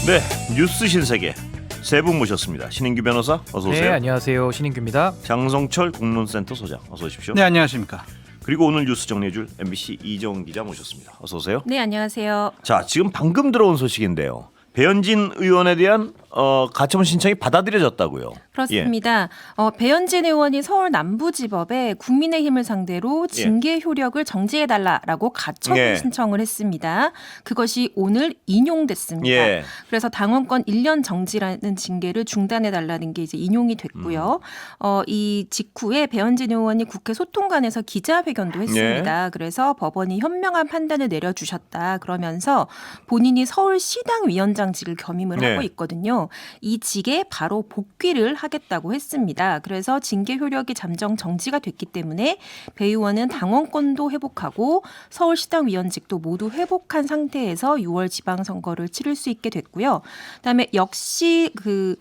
네, 뉴스 신세계 세 분 모셨습니다. 신인규 변호사 어서 오세요. 네, 안녕하세요. 신인규입니다. 장성철 국론센터 소장 어서 오십시오. 네, 안녕하십니까. 그리고 오늘 뉴스 정리해줄 MBC 이정은 기자 모셨습니다. 어서 오세요. 네, 안녕하세요. 자, 지금 방금 들어온 소식인데요. 배현진 의원에 대한 가처분 신청이 받아들여졌다고요. 그렇습니다. 배현진 의원이 서울 남부지법에 국민의힘을 상대로 징계 효력을 정지해달라라고 가처분 예. 신청을 했습니다. 그것이 오늘 인용됐습니다. 예. 그래서 당원권 1년 정지라는 징계를 중단해달라는 게 이제 인용이 됐고요. 이 직후에 배현진 의원이 국회 소통관에서 기자회견도 했습니다. 그래서 법원이 현명한 판단을 내려주셨다. 그러면서 본인이 서울시당 위원장직을 겸임을 네. 하고 있거든요. 이 직에 바로 복귀를 하겠다고 했습니다. 그래서 징계 효력이 잠정 정지가 됐기 때문에 배 의원은 당원권도 회복하고 서울시당 위원직도 모두 회복한 상태에서 6월 지방선거를 치를 수 있게 됐고요. 그다음에 역시 그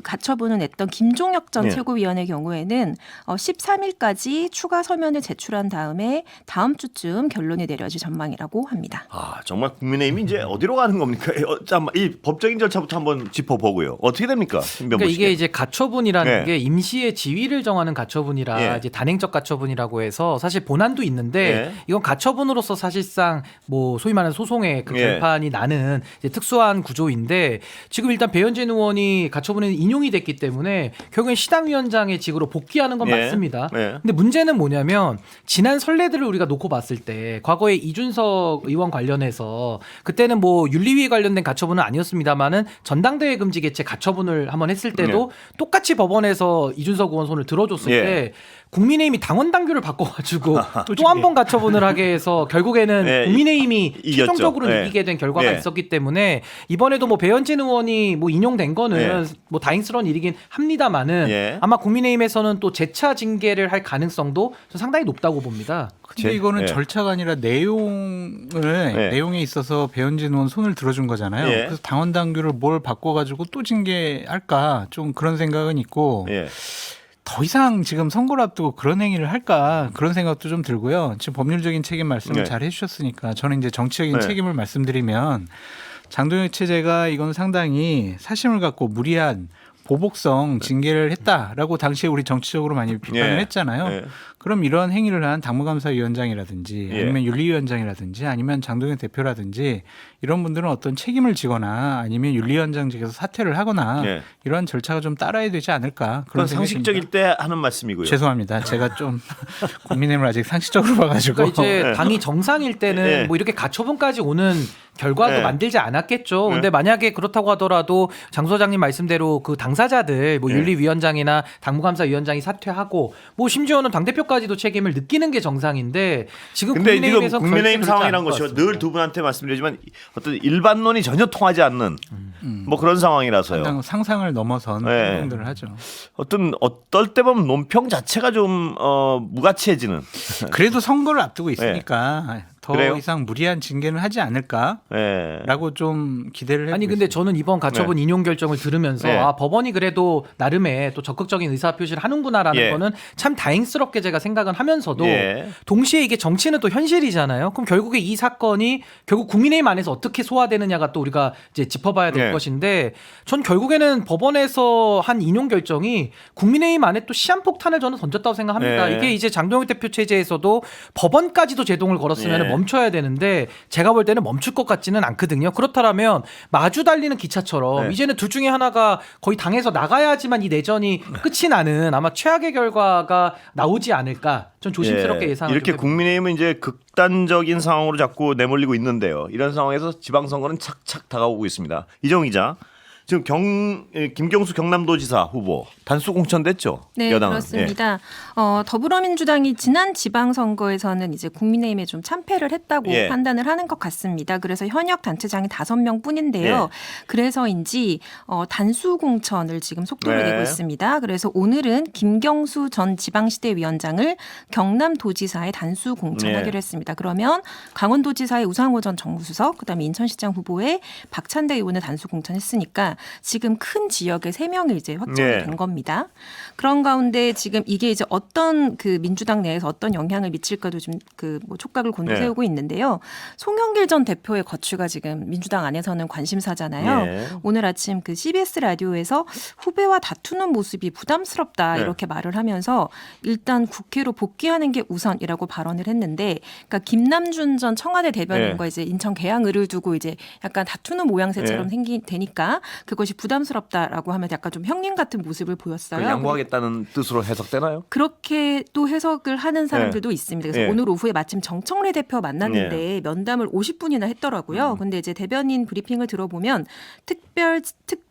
가처분을 냈던 김종혁 전 네. 최고위원의 경우에는 13일까지 추가 서면을 제출한 다음에 다음 주쯤 결론이 내려질 전망이라고 합니다. 아, 정말 국민의힘이 이제 어디로 가는 겁니까? 잠깐만, 이 법적인 절차부터 한번 짚어보고요. 어떻게 됩니까? 그러니까 이게 이제 가처분이라는 네. 게 임시의 지위를 정하는 가처분이라 예. 이제 단행적 가처분이라고 해서 사실 본안도 있는데 예. 이건 가처분으로서 사실상 뭐 소위 말하는 소송의 그 예. 결판이 나는 이제 특수한 구조인데 지금 일단 배현진 의원이 가처분에 인용이 됐기 때문에 결국엔 시당위원장의 직으로 복귀하는 건 예. 맞습니다. 예. 근데 문제는 뭐냐면 지난 선례들을 우리가 놓고 봤을 때 과거에 이준석 의원 관련해서 그때는 뭐 윤리위에 관련된 가처분은 아니었습니다만은 전당대회 금지 개최 가처분을 한번 했을 때도 똑같이 법원에서 이준석 의원 손을 들어줬을 예. 때 국민의힘이 당원 당규를 바꿔가지고 또 한 번 가처분을 하게 해서 결국에는 예, 국민의힘이 이겼죠. 최종적으로 예. 이기게 된 결과가 예. 있었기 때문에 이번에도 뭐 배현진 의원이 뭐 인용된 거는 예. 뭐 다행스러운 일이긴 합니다만은 예. 아마 국민의힘에서는 또 재차 징계를 할 가능성도 상당히 높다고 봅니다. 근데 이거는 예. 절차가 아니라 내용에 있어서 배현진 의원 손을 들어준 거잖아요. 예. 그래서 당원 당규를 뭘 바꿔가지고 또 징계할까 좀 그런 생각은 있고 예. 더 이상 지금 선거를 앞두고 그런 행위를 할까 그런 생각도 좀 들고요. 지금 법률적인 책임 말씀을 네. 잘 해주셨으니까 저는 이제 정치적인 네. 책임을 말씀드리면 장동혁 체제가 이건 상당히 사심을 갖고 무리한 보복성 징계를 했다라고 당시에 우리 정치적으로 많이 비판을 예. 했잖아요. 예. 그럼 이런 행위를 한 당무감사위원장이라든지 예. 아니면 윤리위원장이라든지 아니면 장동혁 대표라든지 이런 분들은 어떤 책임을 지거나 아니면 윤리위원장직에서 사퇴를 하거나 예. 이런 절차가 좀 따라야 되지 않을까 그건 그런 생각이 상식적일 듭니다. 때 하는 말씀이고요. 죄송합니다. 제가 좀 국민의힘을 아직 상식적으로 봐가지고 그러니까 이제 네. 당이 정상일 때는 네. 뭐 이렇게 가처분까지 오는 결과도 네. 만들지 않았겠죠. 네. 근데 만약에 그렇다고 하더라도 장 소장님 말씀대로 그 당사자들 뭐 네. 윤리위원장이나 당무감사위원장이 사퇴하고 뭐 심지어는 당대표까지도 책임을 느끼는 게 정상인데 지금 근데 지금 국민의힘에서 국민의힘 결재를 상황이란 하지 것이 않을 것 늘 두 분한테 말씀드리지만 어떤 일반론이 전혀 통하지 않는 뭐 그런 상황이라서요. 상당 상상을 넘어선 네. 행동들을 하죠. 어떨 때 보면 논평 자체가 좀 무가치해지는. 그래도 선거를 앞두고 있으니까 더 그래요? 이상 무리한 징계는 하지 않을까라고 예. 좀 기대를 해보고 아니 근데 있습니다. 저는 이번 가처분 인용 결정을 들으면서 네. 아 법원이 그래도 나름의 또 적극적인 의사 표시를 하는구나라는 예. 거는 참 다행스럽게 제가 생각은 하면서도 예. 동시에 이게 정치는 또 현실이잖아요. 그럼 결국에 이 사건이 결국 국민의힘 안에서 어떻게 소화되느냐가 또 우리가 이제 짚어봐야 될 예. 것인데 전 결국에는 법원에서 한 인용 결정이 국민의힘 안에 또 시한폭탄을 저는 던졌다고 생각합니다. 예. 이게 이제 장동혁 대표 체제에서도 법원까지도 제동을 걸었으면 예. 멈춰야 되는데 제가 볼 때는 멈출 것 같지는 않거든요. 그렇다면 마주 달리는 기차처럼 네. 이제는 둘 중에 하나가 거의 당에서 나가야지만 이 내전이 끝이 나는 아마 최악의 결과가 나오지 않을까 좀 조심스럽게 예상을 이렇게 좀 해봅니다. 국민의힘은 이제 극단적인 상황으로 자꾸 내몰리고 있는데요. 이런 상황에서 지방선거는 착착 다가오고 있습니다. 이정 기자, 지금 김경수 경남도지사 후보 단수 공천됐죠? 네, 여당은. 그렇습니다. 더불어민주당이 지난 지방선거에서는 이제 국민의힘에 좀 참패를 했다고 예. 판단을 하는 것 같습니다. 그래서 현역 단체장이 5명뿐인데요. 예. 그래서인지 단수 공천을 지금 속도를 네. 내고 있습니다. 그래서 오늘은 김경수 전 지방시대위원장을 경남도지사에 단수 공천하기로 네. 했습니다. 그러면 강원도지사의 우상호 전 정무수석, 그다음에 인천시장 후보에 박찬대 의원을 단수 공천했으니까 있으니까 지금 큰 지역에 3명이 이제 확정이 네. 된 겁니다. 그런 가운데 지금 이게 이제 어떤 그 민주당 내에서 어떤 영향을 미칠까도 좀 그 뭐 촉각을 곤두세우고 있는데요. 송영길 전 대표의 거취가 지금 민주당 안에서는 관심사잖아요. 네. 오늘 아침 그 CBS 라디오에서 후배와 다투는 모습이 부담스럽다 네. 이렇게 말을 하면서 일단 국회로 복귀하는 게 우선이라고 발언을 했는데, 그러니까 김남준 전 청와대 대변인과 네. 이제 인천 개항을을 두고 이제 약간 다투는 모양새처럼 되니까 그것이 부담스럽다라고 하면 약간 좀 형님 같은 모습을 보였어요. 그걸 양보하겠다는 뜻으로 해석되나요? 그렇게 또 해석을 하는 사람들도 있습니다. 그래서 네. 오늘 오후에 마침 정청래 대표 만났는데 면담을 50분이나 했더라고요. 근데 이제 대변인 브리핑을 들어보면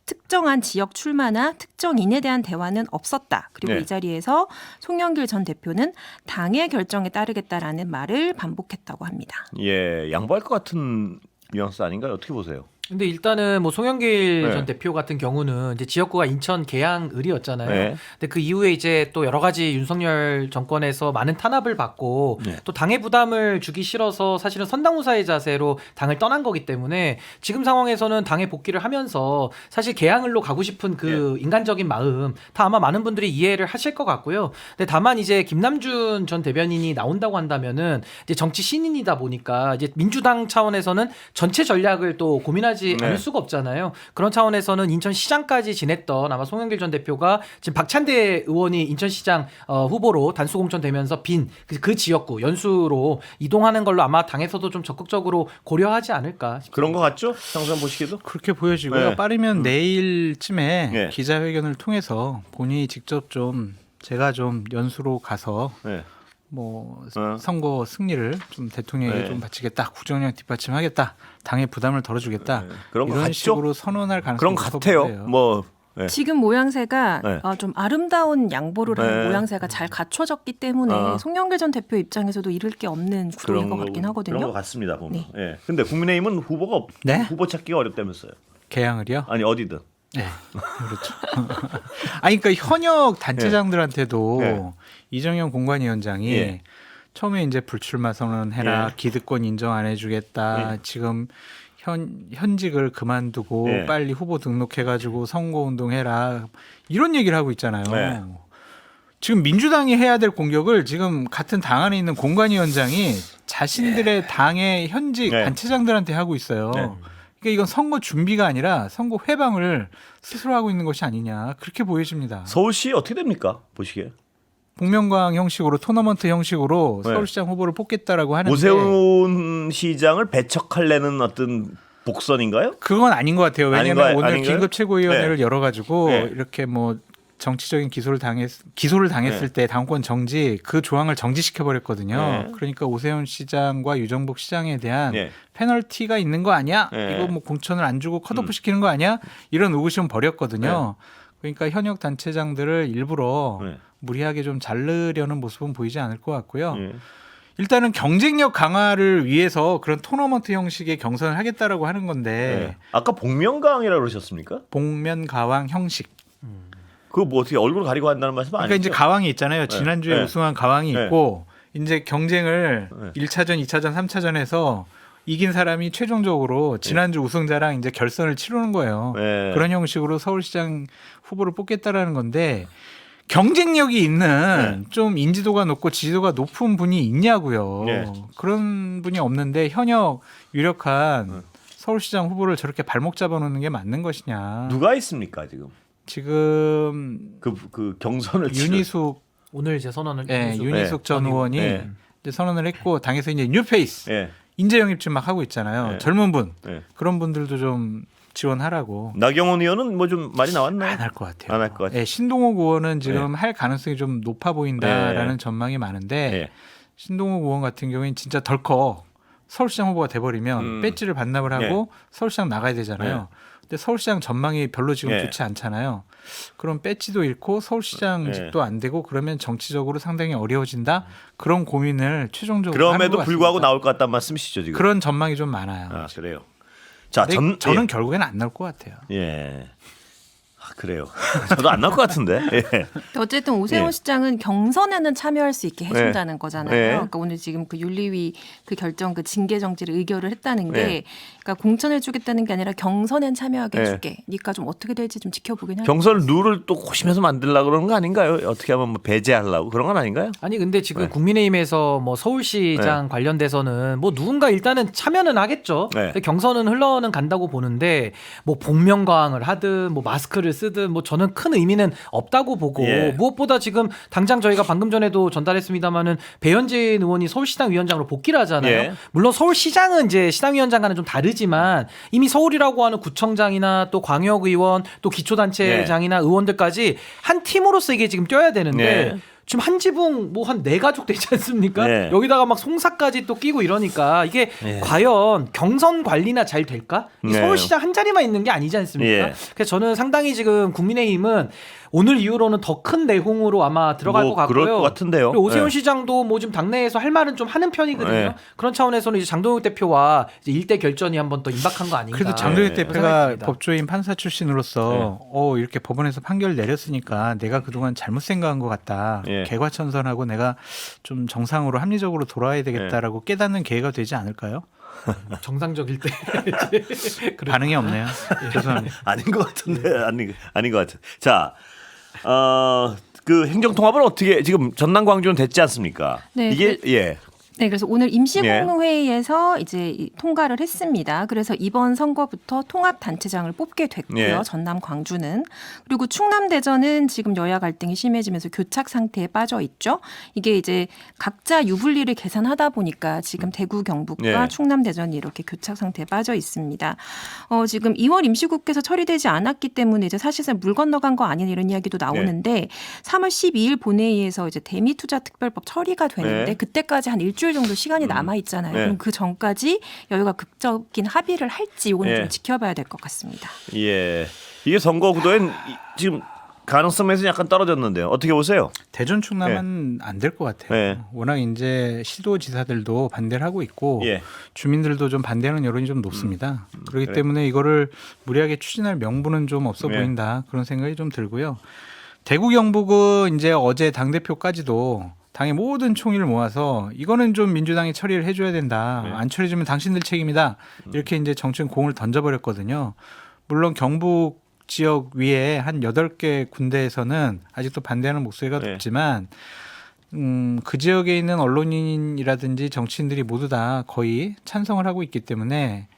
특정한 지역 출마나 특정인에 대한 대화는 없었다. 그리고 네. 이 자리에서 송영길 전 대표는 당의 결정에 따르겠다라는 말을 반복했다고 합니다. 예, 양보할 것 같은 뉘앙스 아닌가요? 어떻게 보세요? 근데 일단은 뭐 송영길 네. 전 대표 같은 경우는 이제 지역구가 인천 계양을이었잖아요. 네. 근데 그 이후에 이제 또 여러 가지 윤석열 정권에서 많은 탄압을 받고 네. 또 당의 부담을 주기 싫어서 사실은 선당우사의 자세로 당을 떠난 거기 때문에 지금 상황에서는 당에 복귀를 하면서 사실 계양을로 가고 싶은 그 인간적인 마음 다 아마 많은 분들이 이해를 하실 것 같고요. 근데 다만 이제 김남준 전 대변인이 나온다고 한다면은 이제 정치 신인이다 보니까 이제 민주당 차원에서는 전체 전략을 또 고민하지 네. 않을 수가 없잖아요. 그런 차원에서는 인천시장까지 지냈던 아마 송영길 전 대표가 지금 박찬대 의원이 인천시장 후보로 단수 공천되면서 빈 그 지역구 연수로 이동하는 걸로 아마 당에서도 좀 적극적으로 고려하지 않을까 싶습니다. 그런 것 같죠? 장관 보시기에도? 그렇게 보여지고요. 네. 빠르면 내일쯤에 네. 기자회견을 통해서 본인이 직접 좀 제가 좀 연수로 가서 네. 뭐 어. 선거 승리를 좀 대통령에게 네. 좀 바치겠다, 국정력 뒷받침하겠다, 당의 부담을 덜어주겠다, 네. 그런 것 이런 같죠? 식으로 선언할 가능성이 그런 것 높아 같아요. 보여요. 뭐 네. 지금 모양새가 네. 좀 아름다운 양보를 하는 네. 모양새가 잘 갖춰졌기 때문에 송영길 전 대표 입장에서도 잃을 게 없는 구도인 것 같긴 하거든요. 그런 것 같습니다. 보면. 네. 예. 근데 국민의힘은 후보가 네? 후보 찾기가 어렵다면서요? 개항을요? 아니 어디든. 네, 그렇죠. 아니, 그러니까 현역 단체장들한테도 네. 이정현 공관위원장이 예. 처음에 이제 불출마 선언해라, 예. 기득권 인정 안 해주겠다, 예. 지금 현직을 그만두고 예. 빨리 후보 등록해가지고 선거운동해라, 이런 얘기를 하고 있잖아요. 네. 지금 민주당이 해야 될 공격을 지금 같은 당 안에 있는 공관위원장이 자신들의 당의 현직 네. 단체장들한테 하고 있어요. 네. 그러니까 이건 선거 준비가 아니라 선거 회방을 스스로 하고 있는 것이 아니냐, 그렇게 보여집니다. 서울시 어떻게 됩니까? 보시기에. 복면가왕 형식으로 토너먼트 형식으로 네. 서울시장 후보를 뽑겠다라고 하는데 오세훈 시장을 배척하려는 어떤 복선인가요? 그건 아닌 것 같아요. 왜냐하면 아닌가요? 오늘 아닌가요? 긴급 최고위원회를 열어가지고 네. 이렇게 뭐 정치적인 기소를 당했을 네. 때 당권 정지, 그 조항을 정지시켜 버렸거든요. 네. 그러니까 오세훈 시장과 유정복 시장에 대한 네. 페널티가 있는 거 아니야? 네. 이거 뭐 공천을 안 주고 컷오프 시키는 거 아니야? 이런 의구심 버렸거든요. 그러니까 현역 단체장들을 일부러 네. 무리하게 좀 자르려는 모습은 보이지 않을 것 같고요. 예. 일단은 경쟁력 강화를 위해서 그런 토너먼트 형식의 경선을 하겠다라고 하는 건데 네. 아까 복면가왕이라고 그러셨습니까? 복면가왕 형식. 그거 뭐 어떻게 얼굴 가리고 한다는 말씀 아니죠? 그러니까 이제 가왕이 있잖아요. 지난주에 네. 우승한 가왕이 네. 있고 이제 경쟁을 네. 1차전, 2차전, 3차전에서 이긴 사람이 최종적으로 지난주 우승자랑 이제 결선을 치르는 거예요. 네. 그런 형식으로 서울시장 후보를 뽑겠다라는 건데 경쟁력이 있는 좀 인지도가 높고 지지도가 높은 분이 있냐고요. 네. 그런 분이 없는데 현역 유력한 서울시장 후보를 저렇게 발목 잡아놓는 게 맞는 것이냐. 누가 있습니까 지금? 지금 그 경선을 윤희숙, 오늘 이제 선언을 윤희숙 전 전 의원이 네. 이제 선언을 했고 당에서 이제 뉴페이스 예. 인재 영입 지금 막 하고 있잖아요. 네. 젊은 분 예. 그런 분들도 좀 지원하라고. 나경원 의원은 뭐 좀 말이 나왔나요? 안 할 것 같아요. 안 할 것 같아요. 예, 신동욱 의원은 지금 할 가능성이 좀 높아 보인다라는 전망이 많은데 예. 신동욱 의원 같은 경우에는 진짜 덜컥 서울시장 후보가 돼버리면 배지를 반납을 하고 서울시장 나가야 되잖아요. 근데 서울시장 전망이 별로 지금 예. 좋지 않잖아요. 그럼 배지도 잃고 서울시장직도 안 되고 그러면 정치적으로 상당히 어려워진다. 그런 고민을 최종적으로 하는 그럼에도 것 불구하고 같습니다. 나올 것 같다는 말씀이시죠 지금? 그런 전망이 좀 많아요. 아 그래요. 자, 근데 저는 예. 결국에는 안 나올 것 같아요. 예. 그래요. 저도 안 나올 것 같은데. 예. 어쨌든 오세훈 예. 시장은 경선에는 참여할 수 있게 해준다는 거잖아요. 예. 그러니까 오늘 지금 그 윤리위 그 결정 그 징계 정지를 의결을 했다는 게, 예. 그러니까 공천해주겠다는 게 아니라 경선엔 참여하게 예. 해줄게. 그러니까 좀 어떻게 될지 좀 지켜보긴 하죠. 경선 룰을 또 고심해서 만들려고 그러는 거 아닌가요? 어떻게 하면 뭐 배제하려고 그런 건 아닌가요? 아니 근데 지금 네. 국민의힘에서 뭐 서울시장 관련돼서는 뭐 누군가 일단은 참여는 하겠죠. 네. 경선은 흘러는 간다고 보는데 뭐 복면가왕을 하든 뭐 마스크를 쓰든 뭐 저는 큰 의미는 없다고 보고 예. 무엇보다 지금 당장 저희가 방금 전에도 전달했습니다마는 배현진 의원이 서울시당 위원장으로 복귀를 하잖아요. 예. 물론 서울시장은 이제 시당위원장과는 좀 다르지만 이미 서울이라고 하는 구청장이나 또 광역의원 또 기초단체장이나 의원들까지 한 팀으로서 이게 지금 뛰어야 되는데 예. 지금 한 지붕 뭐 한 4가족 되지 않습니까? 네. 여기다가 막 송사까지 또 끼고 이러니까 이게 네. 과연 경선 관리나 잘 될까? 이 네. 서울시장 한 자리만 있는 게 아니지 않습니까? 예. 그래서 저는 상당히 지금 국민의힘은 오늘 이후로는 더 큰 내홍으로 아마 들어갈 뭐 것 같고요. 그럴 것 같은데요. 그리고 오세훈 네. 시장도 뭐 지금 당내에서 할 말은 좀 하는 편이거든요. 네. 그런 차원에서는 이제 장동혁 대표와 이제 일대 결전이 한번 더 임박한 거 아닌가? 그래도 장동혁 네. 대표가 생각합니다. 법조인 판사 출신으로서 이렇게 법원에서 판결 내렸으니까 내가 그동안 잘못 생각한 것 같다. 예. 개과천선하고 내가 좀 정상으로 합리적으로 돌아와야 되겠다라고 깨닫는 계기가 되지 않을까요? 정상적일 때 반응이 없네요. 죄송합니다. 아닌 것 같은데 아닌 것 같아. 자, 그 행정통합은 어떻게 지금 전남 광주는 됐지 않습니까? 네, 이게 예. 네, 그래서 오늘 임시국무회의에서 이제 통과를 했습니다. 그래서 이번 선거부터 통합단체장을 뽑게 됐고요. 예. 전남 광주는. 그리고 충남 대전은 지금 여야 갈등이 심해지면서 교착 상태에 빠져 있죠. 이게 이제 각자 유불리를 계산하다 보니까 지금 대구 경북과 예. 충남 대전이 이렇게 교착 상태에 빠져 있습니다. 지금 2월 임시국회에서 처리되지 않았기 때문에 이제 사실상 물 건너간 거 아니냐 이런 이야기도 나오는데 3월 12일 본회의에서 이제 대미투자특별법 처리가 되는데 네. 그때까지 한 일주일 정도 시간이 남아 있잖아요. 네. 그럼 그 전까지 여야가 극적인 합의를 할지 이거는 네. 좀 지켜봐야 될 것 같습니다. 예. 이게 선거 구도엔 지금 가능성에서 약간 떨어졌는데요. 어떻게 보세요? 대전 충남은 안 될 것 같아요. 네. 워낙 이제 시도지사들도 반대를 하고 있고 예. 주민들도 좀 반대하는 여론이 좀 높습니다. 그렇기 그래. 때문에 이거를 무리하게 추진할 명분은 좀 없어 예. 보인다. 그런 생각이 좀 들고요. 대구 경북은 이제 어제 당대표까지도 당의 모든 총의를 모아서 이거는 좀 민주당이 처리를 해줘야 된다. 네. 안 처리해주면 당신들 책임이다. 이렇게 이제 정치인 공을 던져버렸거든요. 물론 경북 지역 위에 한 8개 군데에서는 아직도 반대하는 목소리가 네. 높지만 그 지역에 있는 언론인이라든지 정치인들이 모두 다 거의 찬성을 하고 있기 때문에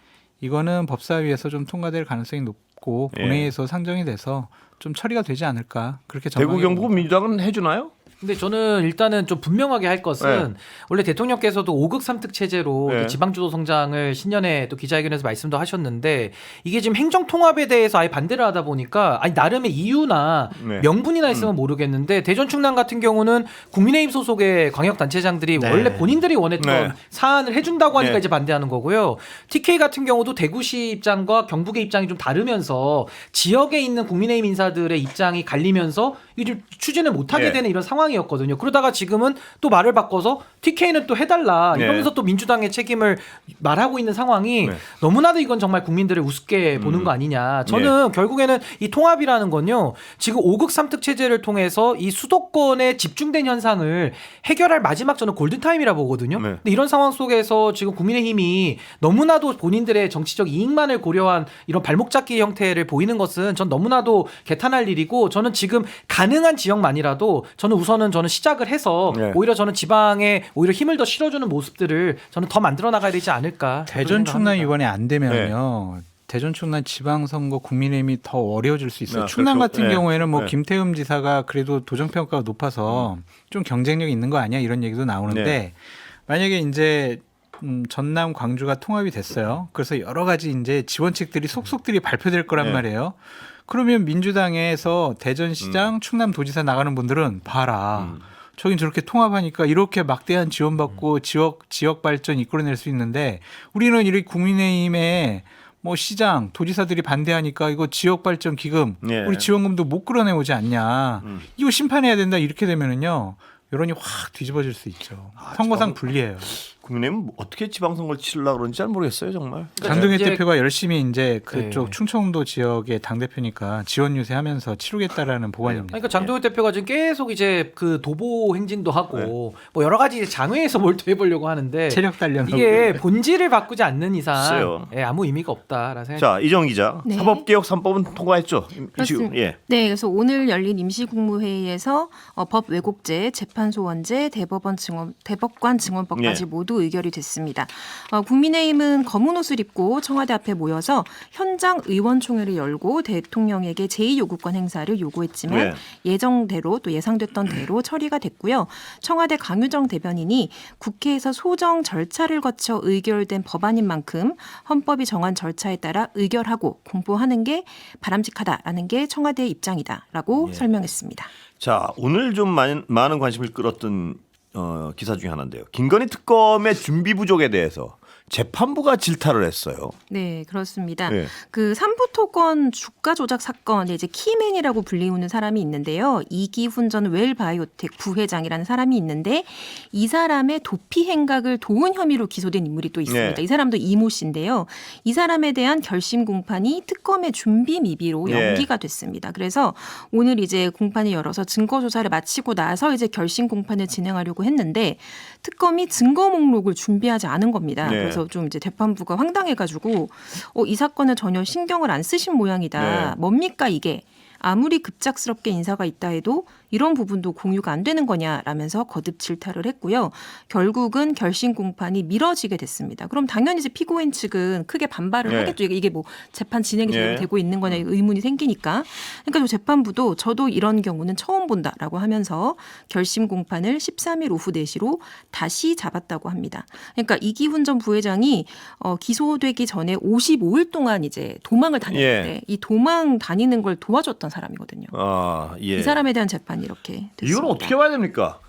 이거는 법사위에서 좀 통과될 가능성이 높고 예. 본회의에서 상정이 돼서 좀 처리가 되지 않을까 그렇게 대구 전망이 경북은 됩니다. 민주당은 해주나요? 근데 저는 일단은 좀 분명하게 할 것은 원래 대통령께서도 5극 3특 체제로 네. 또 지방주도 성장을 신년에 또 기자회견에서 말씀도 하셨는데 이게 지금 행정통합에 대해서 아예 반대를 하다 보니까 아니 나름의 이유나 네. 명분이나 있으면 모르겠는데 대전 충남 같은 경우는 국민의힘 소속의 광역단체장들이 네. 원래 본인들이 원했던 네. 사안을 해준다고 하니까 네. 이제 반대하는 거고요. TK 같은 경우도 대구시 입장과 경북의 입장이 좀 다르면서 지역에 있는 국민의힘 인사들의 입장이 갈리면서 이게 좀 추진을 못하게 네. 되는 이런 상황이었거든요. 그러다가 지금은 또 말을 바꿔서 TK는 또 해달라 이러면서 네. 또 민주당의 책임을 말하고 있는 상황이 네. 너무나도 이건 정말 국민들을 우습게 보는 거 아니냐. 저는 결국에는 이 통합이라는 건요. 지금 5극 3특 체제를 통해서 이 수도권에 집중된 현상을 해결할 마지막 저는 골든타임이라 보거든요. 네. 근데 이런 상황 속에서 지금 국민의힘이 너무나도 본인들의 정치적 이익만을 고려한 이런 발목 잡기 형태를 보이는 것은 전 너무나도 개탄할 일이고 저는 지금 가능한 지역만이라도 저는 우선은 저는 시작을 해서 네. 오히려 저는 지방에 오히려 힘을 더 실어주는 모습들을 저는 더 만들어 나가야 되지 않을까. 대전 그런 충남 생각합니다. 이번에 안 되면요. 대전 충남 지방선거 국민의힘이 더 어려워질 수 있어요. 아, 충남 그렇죠. 같은 네. 경우에는 뭐 네. 김태흠 지사가 그래도 도정평가가 높아서 좀 경쟁력이 있는 거 아니야 이런 얘기도 나오는데 네. 만약에 이제 전남 광주가 통합이 됐어요. 그래서 여러 가지 이제 지원책들이 속속들이 발표될 거란 네. 말이에요. 그러면 민주당에서 대전시장, 충남도지사 나가는 분들은 봐라. 저긴 저렇게 통합하니까 이렇게 막대한 지원받고 지역 발전 이끌어낼 수 있는데 우리는 이렇게 국민의힘에 뭐 시장, 도지사들이 반대하니까 이거 지역 발전 기금 예. 우리 지원금도 못 끌어내오지 않냐. 이거 심판해야 된다 이렇게 되면은요. 여론이 확 뒤집어질 수 있죠. 선거상 불리해요. 국민의힘은 어떻게 지방선거를 치르려고 그런지 잘 모르겠어요 정말. 장동혁 이제- 대표가 열심히 이제 그쪽 네. 충청도 지역의 당 대표니까 지원 유세하면서 치르겠다라는 보관입니다. 그러니까 장동혁 대표가 지금 계속 이제 그 도보 행진도 하고 뭐 여러 가지 이제 장외에서 몰두해 보려고 하는데 체력 단련. 이게 본질을 바꾸지 않는 이상 글쎄요. 예, 아무 의미가 없다라는 생각이 자 이정 기자, 네. 사법개혁 3법은 통과했죠. 그렇습니다. 예. 네, 그래서 오늘 열린 임시국무회의에서 법 왜곡죄, 재판소원죄, 대법관 증언법까지 네. 모두 의결이 됐습니다. 국민의힘은 검은 옷을 입고 청와대 앞에 모여서 현장 의원총회를 열고 대통령에게 제2요구권 행사를 요구했지만 네. 예정대로 또 예상됐던 대로 처리가 됐고요. 청와대 강유정 대변인이 국회에서 소정 절차를 거쳐 의결된 법안인 만큼 헌법이 정한 절차에 따라 의결하고 공포하는 게 바람직하다라는 게 청와대의 입장이다라고 예. 설명했습니다. 자 오늘 좀 많은 관심을 끌었던 기사 중에 하나인데요. 김건희 특검의 준비 부족에 대해서 재판부가 질타를 했어요. 네, 그렇습니다. 네. 그 삼부토건 주가 조작 사건에 이제 키맨이라고 불리우는 사람이 있는데요. 이기훈 전 웰바이오텍 부회장이라는 사람이 있는데 이 사람의 도피 행각을 도운 혐의로 기소된 인물이 또 있습니다. 네. 이 사람도 이모 씨인데요. 이 사람에 대한 결심 공판이 특검의 준비 미비로 네. 연기가 됐습니다. 그래서 오늘 이제 공판을 열어서 증거 조사를 마치고 나서 이제 결심 공판을 진행하려고 했는데 특검이 증거 목록을 준비하지 않은 겁니다. 네. 그래서 좀 이제 재판부가 황당해가지고 이 사건은 전혀 신경을 안 쓰신 모양이다. 네. 뭡니까 이게? 아무리 급작스럽게 인사가 있다 해도 이런 부분도 공유가 안 되는 거냐라면서 거듭 질타를 했고요. 결국은 결심 공판이 미뤄지게 됐습니다. 그럼 당연히 이제 피고인 측은 크게 반발을 네. 하겠죠. 이게 뭐 재판 진행이 네. 되고 있는 거냐 의문이 생기니까. 그러니까 또 재판부도 저도 이런 경우는 처음 본다라고 하면서 결심 공판을 13일 오후 4시로 다시 잡았다고 합니다. 그러니까 이기훈 전 부회장이 기소되기 전에 55일 동안 이제 도망을 다녔는데 예. 이 도망 다니는 걸 도와줬던 사람이거든요. 예. 이 사람에 대한 재판이 이렇게 됐습니다. 이건 어떻게 봐야 됩니까?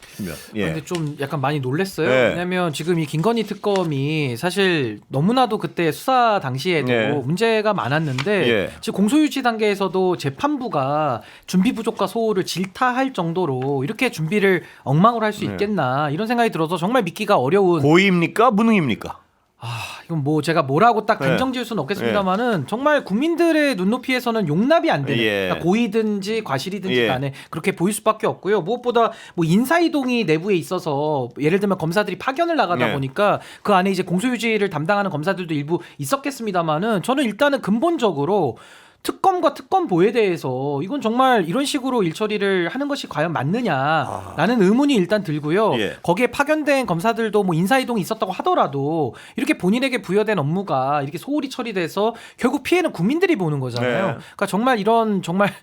예. 근데 좀 약간 많이 놀랐어요. 네. 왜냐하면 지금 이 김건희 특검이 사실 너무나도 그때 수사 당시에도 네. 문제가 많았는데 예. 지금 공소유지 단계에서도 재판부가 준비 부족과 소홀을 질타할 정도로 이렇게 준비를 엉망으로 할 수 네. 있겠나 이런 생각이 들어서 정말 믿기가 어려운. 고의입니까? 무능입니까? 이건 뭐 제가 뭐라고 딱 네. 단정 지을 수는 없겠습니다만은 정말 국민들의 눈높이에서는 용납이 안 되는 예. 그러니까 고의든지 과실이든지 예. 간에 그렇게 보일 수밖에 없고요. 무엇보다 뭐 인사이동이 내부에 있어서 예를 들면 검사들이 파견을 나가다 예. 보니까 그 안에 이제 공소유지를 담당하는 검사들도 일부 있었겠습니다만은 저는 일단은 근본적으로 특검과 특검보에 대해서 이건 정말 이런 식으로 일처리를 하는 것이 과연 맞느냐라는 의문이 일단 들고요. 예. 거기에 파견된 검사들도 뭐 인사이동이 있었다고 하더라도 이렇게 본인에게 부여된 업무가 이렇게 소홀히 처리돼서 결국 피해는 국민들이 보는 거잖아요. 네. 그러니까 정말 이런 정말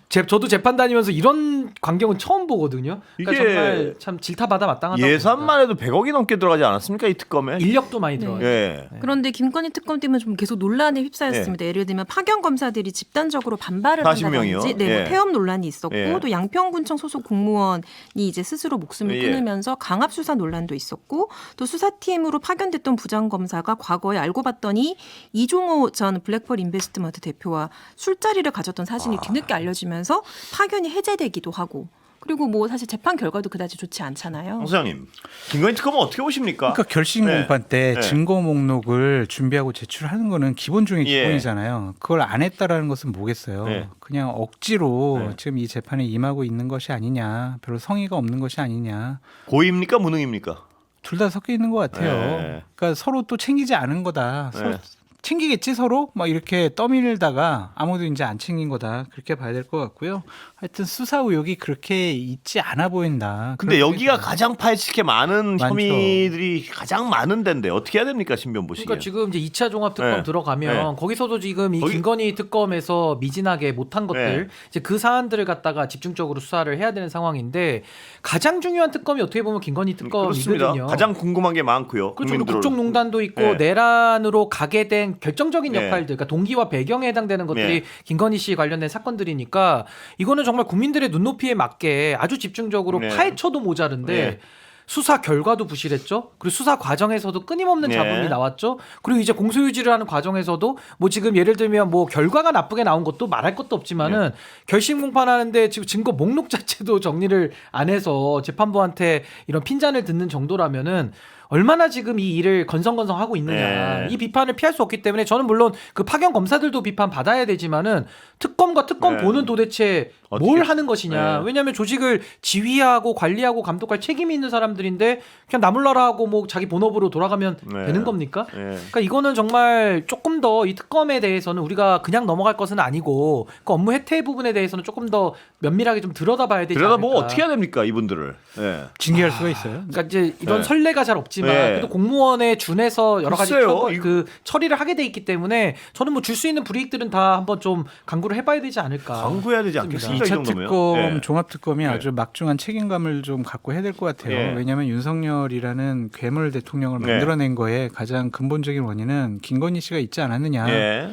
저도 재판 다니면서 이런 광경은 처음 보거든요. 그러니까 이게 정말 참 질타받아 마땅하다. 예산만 해도 100억이 넘게 들어가지 않았습니까? 이 특검에? 인력도 많이 네. 들어요. 예. 그런데 김건희 특검 때문에 좀 계속 논란에 휩싸였습니다. 예를 들면 파견 검사들이 집단적으로 반발을 40 명이요? 한다든지, 네, 예. 뭐 폐업 논란이 있었고 예. 또 양평군청 소속 공무원이 이제 스스로 목숨을 예. 끊으면서 강압 수사 논란도 있었고 또 수사팀으로 파견됐던 부장검사가 과거에 알고 봤더니 이종호 전 블랙펄 인베스트먼트 대표와 술자리를 가졌던 사실이 뒤늦게 알려지면서 파견이 해제되기도 하고. 그리고 뭐 사실 재판 결과도 그다지 좋지 않잖아요. 황 소장님, 김건희 특검은 어떻게 보십니까? 그러니까 결심 네. 공판 때 네. 증거 목록을 준비하고 제출하는 거는 기본 중에 예. 기본이잖아요. 그걸 안 했다라는 것은 뭐겠어요. 네. 그냥 억지로 네. 지금 이 재판에 임하고 있는 것이 아니냐, 별로 성의가 없는 것이 아니냐. 고의입니까? 무능입니까? 둘 다 섞여 있는 것 같아요. 네. 그러니까 서로 또 챙기지 않은 거다. 서로 네. 챙기겠지 서로 막 이렇게 떠밀다가 아무도 이제 안 챙긴 거다. 그렇게 봐야 될 것 같고요. 하여튼 수사 의혹이 그렇게 있지 않아 보인다. 근데 그런 여기가 생각이 가장 파헤치게 많은 많죠. 혐의들이 가장 많은 데인데 어떻게 해야 됩니까? 신변 보시기에. 그러니까 지금 이제 2차 종합 특검 네. 들어가면 거기서도 지금 이 거기- 김건희 특검에서 미진하게 못한 것들 네. 이제 그 사안들을 갖다가 집중적으로 수사를 해야 되는 상황인데 가장 중요한 특검이 어떻게 보면 김건희 특검이거든요. 그렇습니다. 가장 궁금한 게 많고요. 그렇죠. 그리고 국민들. 국정농단도 있고 네. 내란으로 가게 된 결정적인 네. 역할들, 그러니까 동기와 배경에 해당되는 것들이 네. 김건희 씨 관련된 사건들이니까 이거는 정말 국민들의 눈높이에 맞게 아주 집중적으로 네. 파헤쳐도 모자른데 네. 수사 결과도 부실했죠. 그리고 수사 과정에서도 끊임없는 네. 잡음이 나왔죠. 그리고 이제 공소유지를 하는 과정에서도 뭐 지금 예를 들면 뭐 결과가 나쁘게 나온 것도 말할 것도 없지만은 결심 공판하는데 지금 증거 목록 자체도 정리를 안 해서 재판부한테 이런 핀잔을 듣는 정도라면은 얼마나 지금 이 일을 건성건성하고 있느냐. 네. 이 비판을 피할 수 없기 때문에 저는 물론 그 파견 검사들도 비판 받아야 되지만은 특검과 특검보는 네. 도대체 어떻게- 뭘 하는 것이냐. 네. 왜냐하면 조직을 지휘하고 관리하고 감독할 책임이 있는 사람들인데 그냥 나몰라라하고 뭐 자기 본업으로 돌아가면 네. 되는 겁니까? 네. 그러니까 이거는 정말 조금 더 이 특검에 대해서는 우리가 그냥 넘어갈 것은 아니고 그 업무 혜택 부분에 대해서는 조금 더 면밀하게 좀 들여다봐야 되지 않을까. 들여다보고 어떻게 해야 됩니까 이분들을? 네. 징계할 수가 있어요. 그러니까 이제 이런 네. 선례가 잘 없지만 네. 그래도 공무원에 준해서 여러 가지 글쎄요, 그 처리를 하게 돼 있기 때문에 저는 뭐 줄 수 있는 불이익들은 다 한번 좀 강구를 해봐야 되지 않을까. 강구해야 되지 않겠습니까? 이 2차 정도면. 특검, 네. 종합특검이 네. 아주 막중한 책임감을 좀 갖고 해야 될 것 같아요. 예. 왜냐하면 윤석열이라는 괴물 대통령을 네. 만들어낸 거에 가장 근본적인 원인은 김건희 씨가 있지 않았느냐. 예.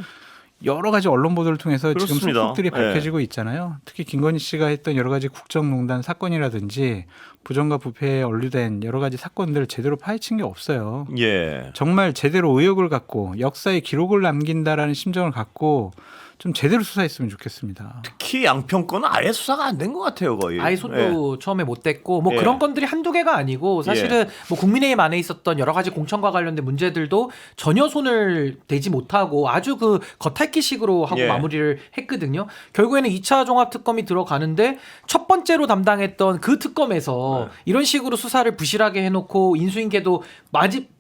여러 가지 언론 보도를 통해서 지금 그렇습니다. 속속들이 예. 밝혀지고 있잖아요. 특히 김건희 씨가 했던 여러 가지 국정농단 사건이라든지 부정과 부패에 연루된 여러 가지 사건들을 제대로 파헤친 게 없어요. 예. 정말 제대로 의혹을 갖고 역사에 기록을 남긴다라는 심정을 갖고 좀 제대로 수사했으면 좋겠습니다. 특히 양평권은 아예 수사가 안 된 것 같아요 거의. 아예 손도 처음에 못 댔고 뭐 예. 그런 건들이 한두 개가 아니고 사실은 뭐 국민의힘 안에 있었던 여러 가지 공천과 관련된 문제들도 전혀 손을 대지 못하고 아주 그 겉핥기식으로 하고 예. 마무리를 했거든요. 결국에는 2차 종합특검이 들어가는데 첫 번째로 담당했던 그 특검에서 이런 식으로 수사를 부실하게 해놓고 인수인계도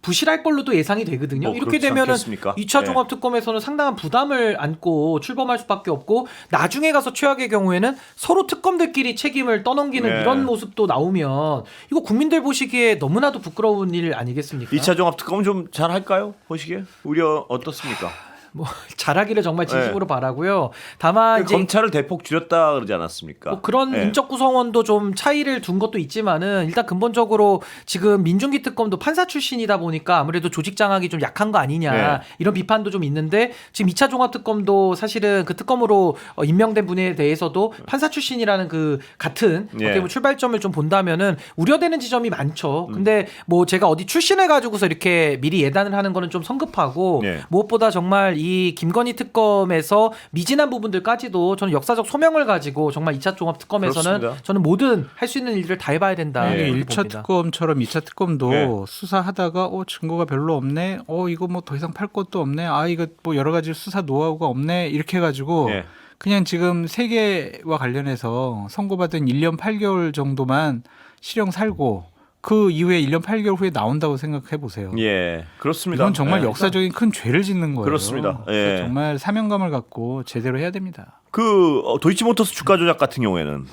부실할 걸로도 예상이 되거든요. 뭐 이렇게 그렇지 되면은 않겠습니까? 2차 예. 종합특검에서는 상당한 부담을 안고 출범할 수밖에 없고 나중에 가서 최악의 경우에는 서로 특검들끼리 책임을 떠넘기는 네. 이런 모습도 나오면 이거 국민들 보시기에 너무나도 부끄러운 일 아니겠습니까? 2차 종합특검은 좀 잘할까요? 보시기에 우려 어떻습니까? 뭐 잘하기를 정말 진심으로 바라고요. 다만 이제 검찰을 대폭 줄였다 그러지 않았습니까? 뭐 그런 예. 인적 구성원도 좀 차이를 둔 것도 있지만은 일단 근본적으로 지금 민중기 특검도 판사 출신이다 보니까 아무래도 조직 장악이 좀 약한 거 아니냐 네. 이런 비판도 좀 있는데 지금 2차 종합 특검도 사실은 그 특검으로 임명된 분에 대해서도 판사 출신이라는 그 같은 예. 어떻게 보면 출발점을 좀 본다면은 우려되는 지점이 많죠. 근데 뭐 제가 어디 출신을 가지고서 이렇게 미리 예단을 하는 거는 좀 성급하고 예. 무엇보다 정말 이 김건희 특검에서 미진한 부분들까지도 저는 역사적 소명을 가지고 정말 2차 종합 특검에서는 그렇습니다. 저는 모든 할 수 있는 일들을 다 해봐야 된다. 예. 이렇게 1차 봅니다. 특검처럼 2차 특검도 네. 수사하다가 증거가 별로 없네. 이거 뭐 더 이상 팔 것도 없네. 이거 뭐 여러 가지 수사 노하우가 없네. 이렇게 해가지고 예. 그냥 지금 세계와 관련해서 선고받은 1년 8개월 정도만 실형 살고 그 이후에 1년 8개월 후에 나온다고 생각해 보세요. 예, 그렇습니다. 이건 정말 예. 역사적인 큰 죄를 짓는 거예요. 그렇습니다. 예. 그래서 정말 사명감을 갖고 제대로 해야 됩니다. 그 도이치모터스 주가 조작 같은 경우에는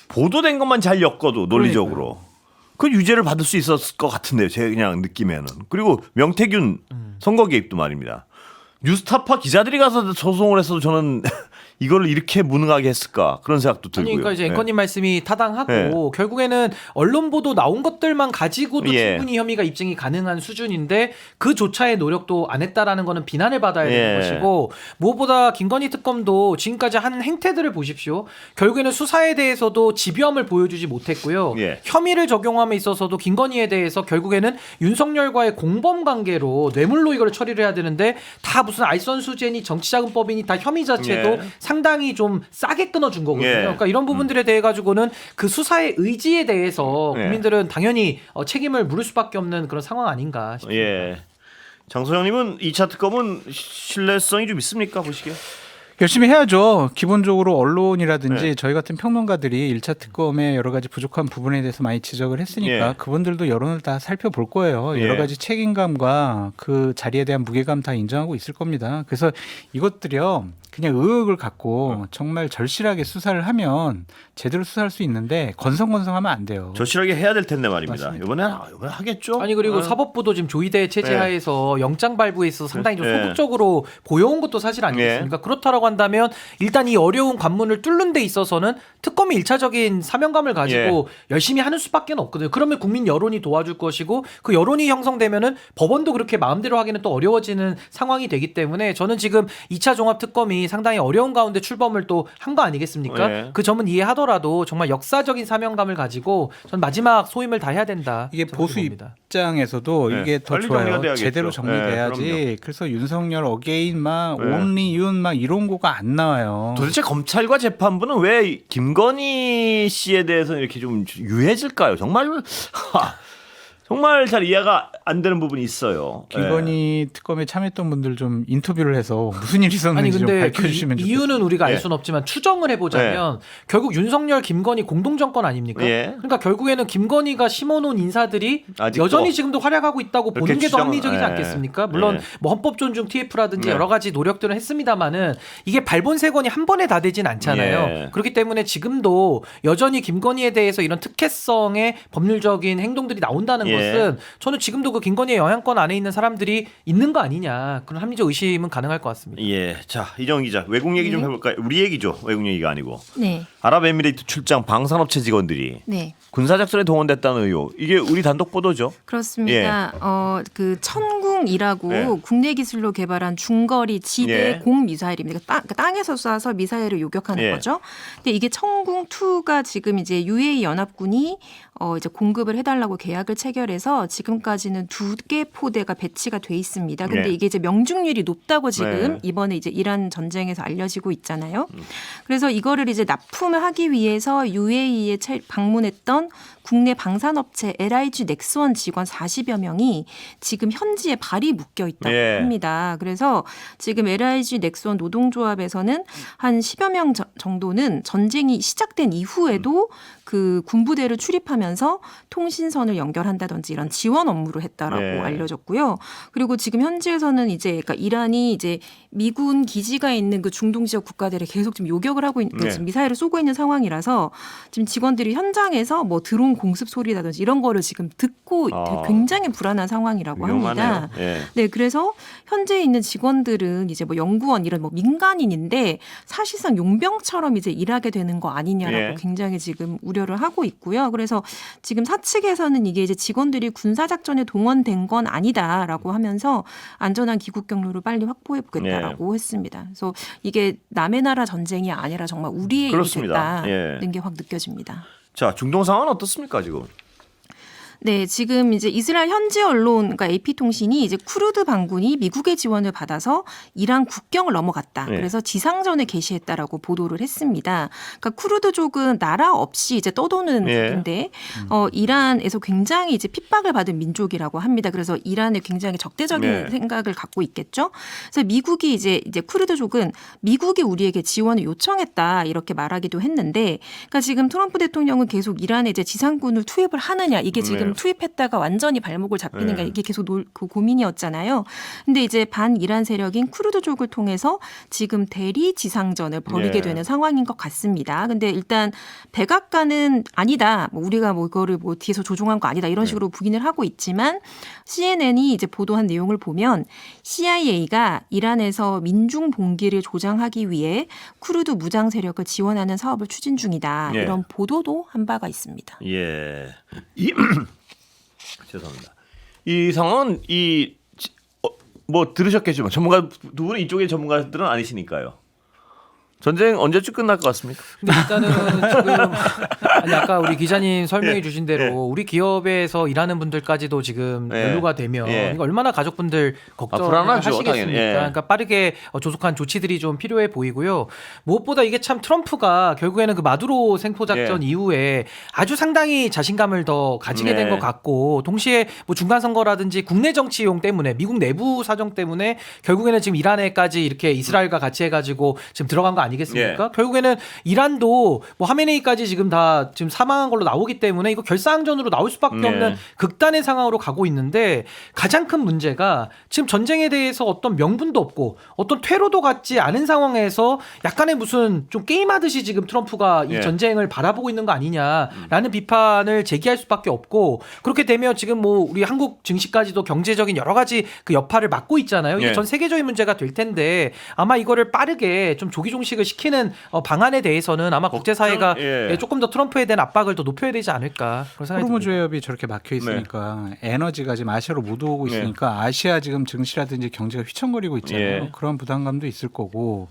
보도된 것만 잘 엮어도 논리적으로 그 유죄를 받을 수 있었을 것 같은데요. 제 그냥 느낌에는. 그리고 명태균 선거 개입도 말입니다. 뉴스타파 기자들이 가서 소송을 했어도 저는 이걸 이렇게 무능하게 했을까 그런 생각도 들고요. 아니, 그러니까 이제 예. 앵커님 말씀이 타당하고 네. 결국에는 언론 보도 나온 것들만 가지고도 예. 충분히 혐의가 입증이 가능한 수준인데 그조차의 노력도 안 했다라는 거는 비난을 받아야 되는 예. 것이고 무엇보다 김건희 특검도 지금까지 한 행태들을 보십시오. 결국에는 수사에 대해서도 집요함을 보여주지 못했고요. 예. 혐의를 적용함에 있어서도 김건희에 대해서 결국에는 윤석열과의 공범 관계로 뇌물로 이걸 처리를 해야 되는데 다 무슨 알선수재니 정치자금법이니 다 혐의 자체도 예. 상당히 좀 싸게 끊어준 거거든요. 예. 그러니까 이런 부분들에 대해 가지고는 그 수사의 의지에 대해서 예. 국민들은 당연히 책임을 물을 수밖에 없는 그런 상황 아닌가 싶습니다. 예. 장소영님은 2차 특검은 신뢰성이 좀 있습니까 보시기에? 열심히 해야죠. 기본적으로 언론이라든지 네. 저희 같은 평론가들이 1차 특검의 여러 가지 부족한 부분에 대해서 많이 지적을 했으니까 예. 그분들도 여론을 다 살펴볼 거예요. 여러 예. 가지 책임감과 그 자리에 대한 무게감 다 인정하고 있을 겁니다. 그래서 이것들이요. 그냥 의혹을 갖고 정말 절실하게 수사를 하면 제대로 수사할 수 있는데 건성건성하면 안 돼요. 절실하게 해야 될 텐데 말입니다. 맞습니다. 이번에 하겠죠? 아니 그리고 어. 사법부도 지금 조의대 체제하에서 영장 발부에 있어서 상당히 좀 예. 소극적으로 보여온 것도 사실 아니겠습니까? 그렇다라고 한다면 일단 이 어려운 관문을 뚫는 데 있어서는 특검이 1차적인 사명감을 가지고 열심히 하는 수밖에 없거든요. 그러면 국민 여론이 도와줄 것이고 그 여론이 형성되면은 법원도 그렇게 마음대로 하기는 또 어려워지는 상황이 되기 때문에 저는 지금 2차 종합 특검이 상당히 어려운 가운데 출범을 또 한 거 아니겠습니까? 예. 그 점은 이해하더라도 정말 역사적인 사명감을 가지고 전 마지막 소임을 다해야 된다. 이게 저는 보수 봅니다. 입장에서도 네. 이게 더 빨리 좋아요. 정리가 돼야겠죠. 제대로 네, 정리돼야지. 그럼요. 그래서 윤석열 어게인 막 네. 온리 윤 막 이런 거가 안 나와요. 도대체 검찰과 재판부는 왜 김건희 씨에 대해서 이렇게 좀 유해질까요? 정말 정말 잘 이해가 안 되는 부분이 있어요. 김건희 특검에 참여했던 분들 좀 인터뷰를 해서 무슨 일이 아니 있었는지 좀 근데 밝혀주시면 좋겠어요. 이유는 우리가 알 예. 수는 없지만 추정을 해보자면 결국 윤석열, 김건희 공동 정권 아닙니까? 예. 그러니까 결국에는 김건희가 심어놓은 인사들이 아직도 여전히 지금도 활약하고 있다고 보는 그렇게 게 더 추정은- 합리적이지 예. 않겠습니까? 물론 예. 뭐 헌법 존중 TF라든지 네. 여러 가지 노력들을 했습니다만은 이게 발본색원이 한 번에 다 되진 않잖아요. 예. 그렇기 때문에 지금도 여전히 김건희에 대해서 이런 특혜성의 법률적인 행동들이 나온다는 예. 것은 저는 지금도 그 김건희의 영향권 안에 있는 사람들이 있는 거 아니냐 그런 합리적 의심은 가능할 것 같습니다. 예, 자 이정 기자 외국 얘기 좀 네. 해볼까요? 우리 얘기죠. 외국 얘기가 아니고 네. 아랍에미레이트 출장 방산업체 직원들이 네. 군사작전에 동원됐다는 의혹. 이게 우리 단독 보도죠. 그렇습니다. 그 천궁이라고 예. 국내 기술로 개발한 중거리 지대 예. 공미사일입니다. 땅에서 쏴서 미사일을 요격하는 예. 거죠. 근데 이게 천궁 2가 지금 이제 UAE 연합군이 이제 공급을 해달라고 계약을 체결해서 지금까지는 2개 포대가 배치가 돼 있습니다. 근데 예. 이게 이제 명중률이 높다고 지금 네. 이번에 이제 이란 전쟁에서 알려지고 있잖아요. 그래서 이거를 이제 납품을 하기 위해서 UAE에 방문했던 국내 방산업체 LIG 넥스원 직원 40여 명이 지금 현지에 발이 묶여 있다고 예. 합니다. 그래서 지금 LIG 넥스원 노동조합에서는 한 10여 명 정도는 전쟁이 시작된 이후에도 그 군부대를 출입하면서 통신선을 연결한다든지 이런 지원 업무를 했다라고 네. 알려졌고요. 그리고 지금 현지에서는 이제 그러니까 이란이 이제 미군 기지가 있는 그 중동 지역 국가들에 계속 지금 요격을 하고 있는 네. 지금 미사일을 쏘고 있는 상황이라서 지금 직원들이 현장에서 뭐 드론 공습 소리라든지 이런 거를 지금 듣고 굉장히 불안한 상황이라고 위험하네요. 합니다. 예. 네, 그래서 현재에 있는 직원들은 이제 뭐 연구원 이런 뭐 민간인인데 사실상 용병처럼 이제 일하게 되는 거 아니냐라고 예. 굉장히 지금 우려를 하고 있고요. 그래서 지금 사측에서는 이게 이제 직원들이 군사작전에 동원된 건 아니다라고 하면서 안전한 귀국 경로를 빨리 확보해 보겠다라고 했습니다. 그래서 이게 남의 나라 전쟁이 아니라 정말 우리의 일이 그렇습니다. 됐다는 예. 게 확 느껴집니다. 자 중동 상황은 어떻습니까 지금? 네, 지금 이제 이스라엘 현지 언론, 그러니까 AP통신이 이제 쿠르드 반군이 미국의 지원을 받아서 이란 국경을 넘어갔다. 네. 그래서 지상전을 개시했다라고 보도를 했습니다. 그러니까 쿠르드족은 나라 없이 이제 떠도는 네.族인데 이란에서 굉장히 이제 핍박을 받은 민족이라고 합니다. 그래서 이란에 굉장히 적대적인 네. 생각을 갖고 있겠죠. 그래서 미국이 이제 쿠르드족은 미국이 우리에게 지원을 요청했다 이렇게 말하기도 했는데, 그러니까 지금 트럼프 대통령은 계속 이란에 이제 지상군을 투입을 하느냐 이게 지금 네. 투입했다가 완전히 발목을 잡히는가 네. 이게 계속 그 고민이었잖아요. 근데 이제 반이란 세력인 쿠르드족을 통해서 지금 대리 지상전을 벌이게 네. 되는 상황인 것 같습니다. 근데 일단 백악관은 아니다. 뭐 우리가 뭐 이거를 뭐 뒤에서 조종한 거 아니다. 이런 식으로 부인을 하고 있지만 CNN이 이제 보도한 내용을 보면 CIA가 이란에서 민중 봉기를 조장하기 위해 쿠르드 무장 세력을 지원하는 사업을 추진 중이다. 네. 이런 보도도 한 바가 있습니다. 예. 죄송합니다. 이 상황은 뭐 들으셨겠지만 전문가 두 분은 이쪽의 전문가들은 아니시니까요. 전쟁 언제쯤 끝날 것 같습니까? 근데 일단은 지금 아니 아까 우리 기자님 설명해 예. 주신 대로 예. 우리 기업에서 일하는 분들까지도 지금 예. 연루가 되면 예. 이거 얼마나 가족분들 걱정을 불안하죠, 하시겠습니까? 당연히. 예. 그러니까 빠르게 조속한 조치들이 좀 필요해 보이고요. 무엇보다 이게 참 트럼프가 결국에는 그 마두로 생포 작전 예. 이후에 아주 상당히 자신감을 더 가지게 네. 된 것 같고, 동시에 뭐 중간 선거라든지 국내 정치용 때문에 미국 내부 사정 때문에 결국에는 지금 이란에까지 이렇게 이스라엘과 같이 해가지고 지금 들어간 거 아니겠습니까? 예. 결국에는 이란도 뭐 하메네이까지 지금 다 지금 사망한 걸로 나오기 때문에 이거 결사항전으로 나올 수밖에 네. 없는 극단의 상황으로 가고 있는데, 가장 큰 문제가 지금 전쟁에 대해서 어떤 명분도 없고 어떤 퇴로도 갖지 않은 상황에서 약간의 무슨 좀 게임하듯이 지금 트럼프가 이 예. 전쟁을 바라보고 있는 거 아니냐라는 비판을 제기할 수밖에 없고, 그렇게 되면 지금 뭐 우리 한국 증시까지도 경제적인 여러 가지 그 여파를 맡고 있잖아요. 이게 예. 전 세계적인 문제가 될 텐데 아마 이거를 빠르게 좀 조기 종식을 시키는 방안에 대해서는 아마 국제사회가 예. 조금 더 트럼프에 대한 압박을 더 높여야 되지 않을까 그런 생각이 호르무즈 듭니다. 해협이 저렇게 막혀 있으니까 에너지가 지금 아시아로 못 오고 네. 있으니까 아시아 지금 증시라든지 경제가 휘청거리고 있잖아요. 예. 그런 부담감도 있을 거고,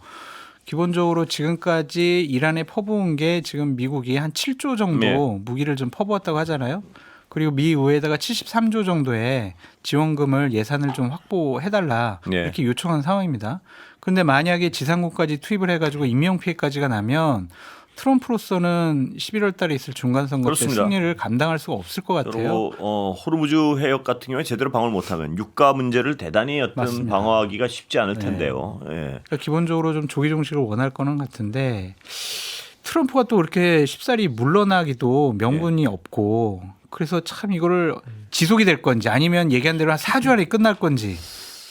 기본적으로 지금까지 이란에 퍼부은 게 지금 미국이 한 7조 정도 네. 무기를 좀 퍼부었다고 하잖아요. 그리고 미 의회에다가 73조 정도의 지원금을 예산을 좀 확보해달라 네. 이렇게 요청한 상황입니다. 그런데 만약에 지상군까지 투입을 해가지고 인명피해까지가 나면 트럼프로서는 11월 달에 있을 중간 선거 때 그렇습니다. 승리를 감당할 수가 없을 것 같아요. 그리고 호르무즈 해역 같은 경우에 제대로 방어를 못하면 유가 문제를 대단히 맞습니다. 방어하기가 쉽지 않을 텐데요. 예. 그러니까 기본적으로 좀 조기 종식을 원할 거는 같은데 트럼프가 또 그렇게 쉽사리 물러나기도 명분이 없고 그래서 참 이거를 지속이 될 건지 아니면 얘기한 대로 한 4주 안에 끝날 건지